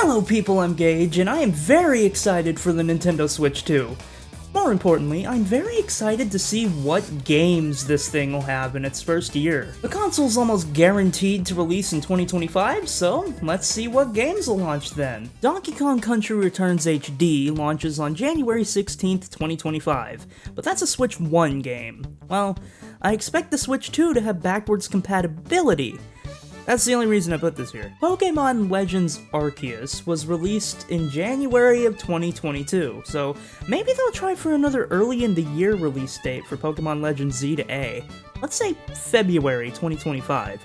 Hello people, I'm Gage, and I am very excited for the Nintendo Switch 2. More importantly, I'm very excited to see what games this thing will have in its first year. The console's almost guaranteed to release in 2025, so let's see what games will launch then. Donkey Kong Country Returns HD launches on January 16th, 2025, but that's a Switch 1 game. Well, I expect the Switch 2 to have backwards compatibility. That's the only reason I put this here. Pokemon Legends Arceus was released in January of 2022, so maybe they'll try for another early in the year release date for Pokemon Legends Z to A. Let's say February 2025.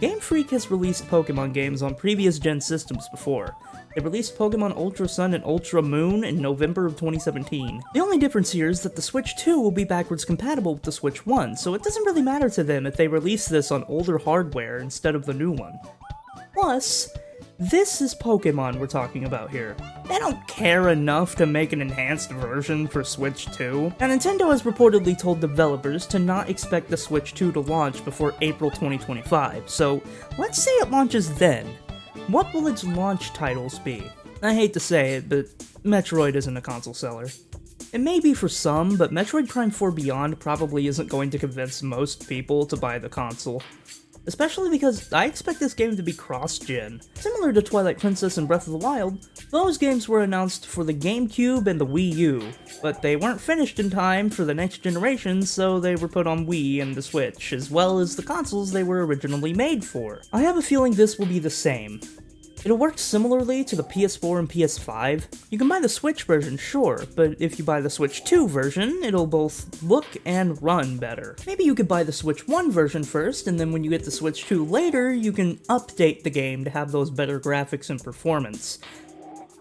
Game Freak has released Pokemon games on previous gen systems before. They released Pokemon Ultra Sun and Ultra Moon in November of 2017. The only difference here is that the Switch 2 will be backwards compatible with the Switch 1, so it doesn't really matter to them if they release this on older hardware instead of the new one. Plus, this is Pokemon we're talking about here. They don't care enough to make an enhanced version for Switch 2. Now, Nintendo has reportedly told developers to not expect the Switch 2 to launch before April 2025, so let's say it launches then. What will its launch titles be? I hate to say it, but Metroid isn't a console seller. It may be for some, but Metroid Prime 4 Beyond probably isn't going to convince most people to buy the console. Especially because I expect this game to be cross-gen. Similar to Twilight Princess and Breath of the Wild, those games were announced for the GameCube and the Wii U, but they weren't finished in time for the next generation, so they were put on Wii and the Switch, as well as the consoles they were originally made for. I have a feeling this will be the same. It'll work similarly to the PS4 and PS5. You can buy the Switch version, sure, but if you buy the Switch 2 version, it'll both look and run better. Maybe you could buy the Switch 1 version first, and then when you get the Switch 2 later, you can update the game to have those better graphics and performance.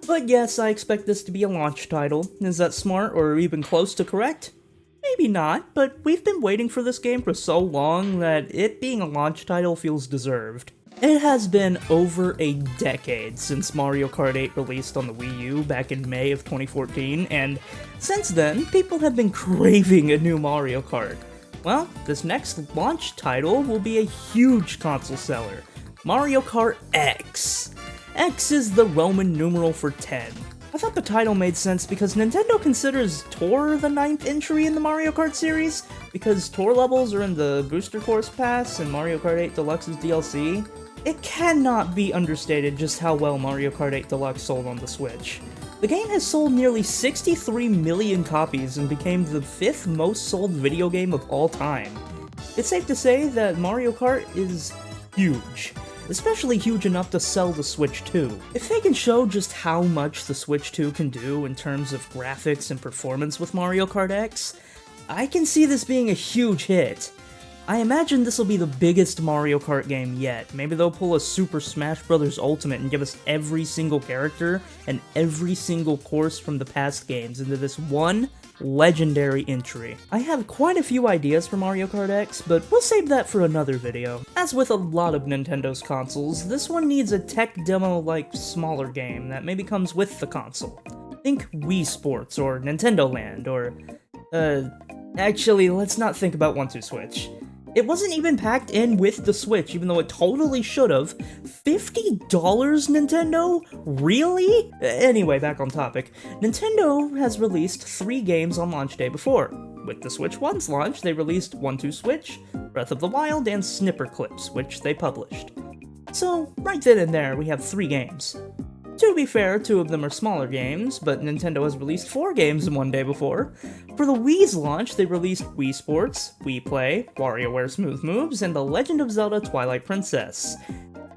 But yes, I expect this to be a launch title. Is that smart or even close to correct? Maybe not, but we've been waiting for this game for so long that it being a launch title feels deserved. It has been over a decade since Mario Kart 8 released on the Wii U back in May of 2014, and since then, people have been craving a new Mario Kart. Well, this next launch title will be a huge console seller, Mario Kart X. X is the Roman numeral for 10. I thought the title made sense because Nintendo considers Tour the 9th entry in the Mario Kart series, because Tour levels are in the Booster Course Pass and Mario Kart 8 Deluxe's DLC. It cannot be understated just how well Mario Kart 8 Deluxe sold on the Switch. The game has sold nearly 63 million copies and became the 5th most sold video game of all time. It's safe to say that Mario Kart is huge. Especially huge enough to sell the Switch 2. If they can show just how much the Switch 2 can do in terms of graphics and performance with Mario Kart X, I can see this being a huge hit. I imagine this will be the biggest Mario Kart game yet. Maybe they'll pull a Super Smash Bros. Ultimate and give us every single character and every single course from the past games into this one legendary entry. I have quite a few ideas for Mario Kart X, but we'll save that for another video. As with a lot of Nintendo's consoles, this one needs a tech demo-like smaller game that maybe comes with the console. Think Wii Sports or Nintendo Land or, actually, let's not think about 1-2 Switch. It wasn't even packed in with the Switch, even though it totally should've. $50, Nintendo? Really? Anyway, back on topic. Nintendo has released 3 games on launch day before. With the Switch 1's launch, they released 1-2 Switch, Breath of the Wild, and Snipper Clips, which they published. So, right then and there, we have 3 games. To be fair, 2 of them are smaller games, but Nintendo has released 4 games in one day before. For the Wii's launch, they released Wii Sports, Wii Play, WarioWare Smooth Moves, and The Legend of Zelda Twilight Princess.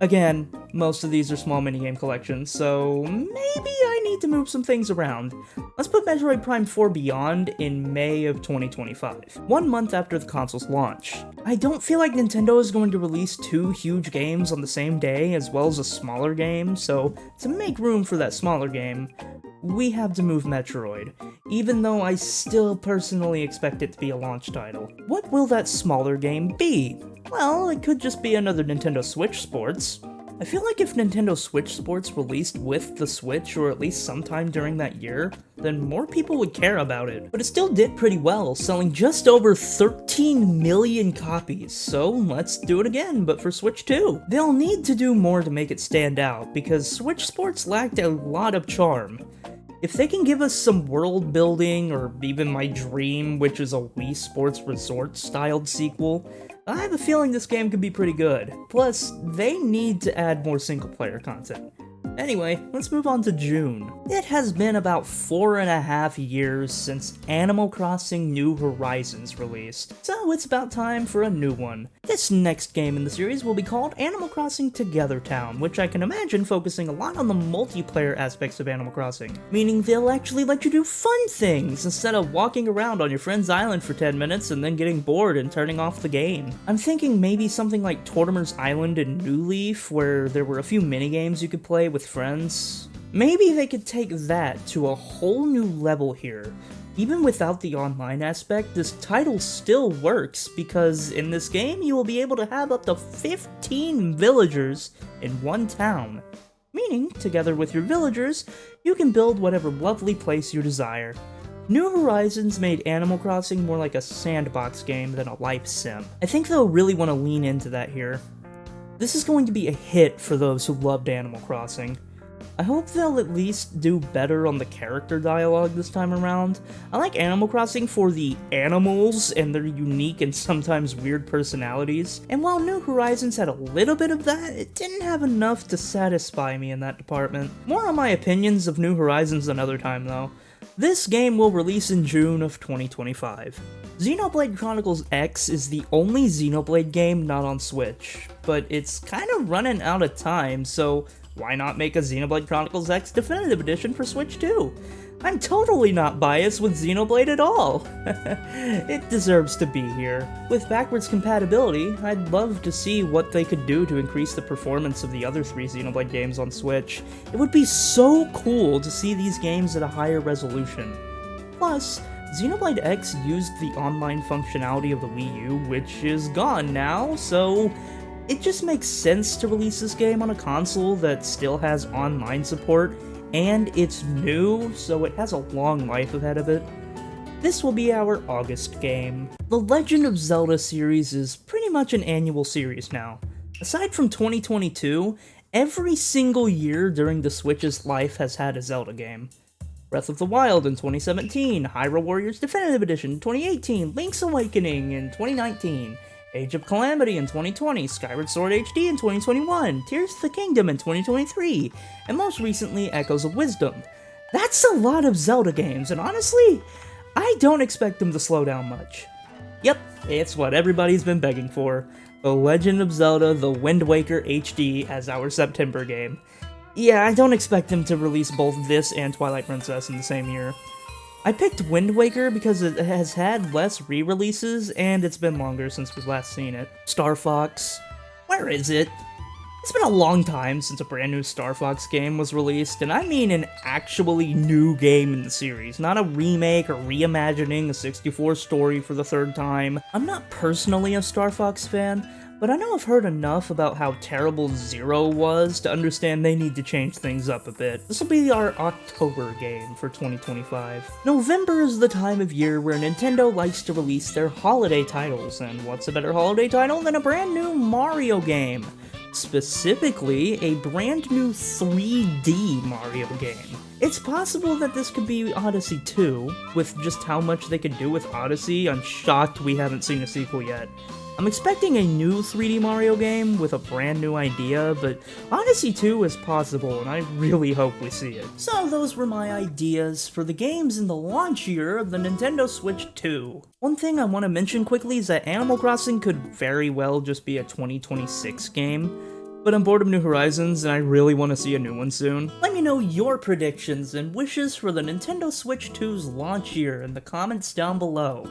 Again, most of these are small minigame collections, so maybe I need to move some things around. Let's put Metroid Prime 4 Beyond in May of 2025, 1 month after the console's launch. I don't feel like Nintendo is going to release 2 huge games on the same day, as well as a smaller game, so to make room for that smaller game, we have to move Metroid, even though I still personally expect it to be a launch title. What will that smaller game be? Well, it could just be another Nintendo Switch Sports. I feel like if Nintendo Switch Sports released with the Switch, or at least sometime during that year, then more people would care about it. But it still did pretty well, selling just over 13 million copies, so let's do it again, but for Switch 2. They'll need to do more to make it stand out, because Switch Sports lacked a lot of charm. If they can give us some world building, or even my dream, which is a Wii Sports Resort styled sequel, I have a feeling this game could be pretty good. Plus, they need to add more single player content. Anyway, let's move on to June. It has been about 4.5 years since Animal Crossing New Horizons released, so it's about time for a new one. This next game in the series will be called Animal Crossing Together Town, which I can imagine focusing a lot on the multiplayer aspects of Animal Crossing, meaning they'll actually let you do fun things instead of walking around on your friend's island for 10 minutes and then getting bored and turning off the game. I'm thinking maybe something like Tortimer's Island in New Leaf, where there were a few minigames you could play with friends. Maybe they could take that to a whole new level here. Even without the online aspect, this title still works because in this game you will be able to have up to 15 villagers in one town. Meaning, together with your villagers, you can build whatever lovely place you desire. New Horizons made Animal Crossing more like a sandbox game than a life sim. I think they'll really want to lean into that here. This is going to be a hit for those who loved Animal Crossing. I hope they'll at least do better on the character dialogue this time around. I like Animal Crossing for the animals and their unique and sometimes weird personalities, and while New Horizons had a little bit of that, it didn't have enough to satisfy me in that department. More on my opinions of New Horizons another time though. This game will release in June of 2025. Xenoblade Chronicles X is the only Xenoblade game not on Switch, but it's kind of running out of time, so why not make a Xenoblade Chronicles X Definitive Edition for Switch 2? I'm totally not biased with Xenoblade at all. It deserves to be here. With backwards compatibility, I'd love to see what they could do to increase the performance of the other 3 Xenoblade games on Switch. It would be so cool to see these games at a higher resolution. Plus, Xenoblade X used the online functionality of the Wii U, which is gone now, so it just makes sense to release this game on a console that still has online support, and it's new, so it has a long life ahead of it. This will be our August game. The Legend of Zelda series is pretty much an annual series now. Aside from 2022, every single year during the Switch's life has had a Zelda game. Breath of the Wild in 2017, Hyrule Warriors Definitive Edition in 2018, Link's Awakening in 2019, Age of Calamity in 2020, Skyward Sword HD in 2021, Tears of the Kingdom in 2023, and most recently Echoes of Wisdom. That's a lot of Zelda games, and honestly, I don't expect them to slow down much. Yep, it's what everybody's been begging for. The Legend of Zelda The Wind Waker HD as our September game. Yeah, I don't expect them to release both this and Twilight Princess in the same year. I picked Wind Waker because it has had less re-releases, and it's been longer since we've last seen it. Star Fox. Where is it? It's been a long time since a brand new Star Fox game was released, and I mean an actually new game in the series, not a remake or reimagining a 64 story for the 3rd time. I'm not personally a Star Fox fan, but I know I've heard enough about how terrible Zero was to understand they need to change things up a bit. This will be our October game for 2025. November is the time of year where Nintendo likes to release their holiday titles, and what's a better holiday title than a brand new Mario game? Specifically, a brand new 3D Mario game. It's possible that this could be Odyssey 2. With just how much they could do with Odyssey, I'm shocked we haven't seen a sequel yet. I'm expecting a new 3D Mario game with a brand new idea, but Odyssey 2 is possible, and I really hope we see it. So those were my ideas for the games in the launch year of the Nintendo Switch 2. One thing I want to mention quickly is that Animal Crossing could very well just be a 2026 game, but I'm bored of New Horizons and I really want to see a new one soon. Let me know your predictions and wishes for the Nintendo Switch 2's launch year in the comments down below.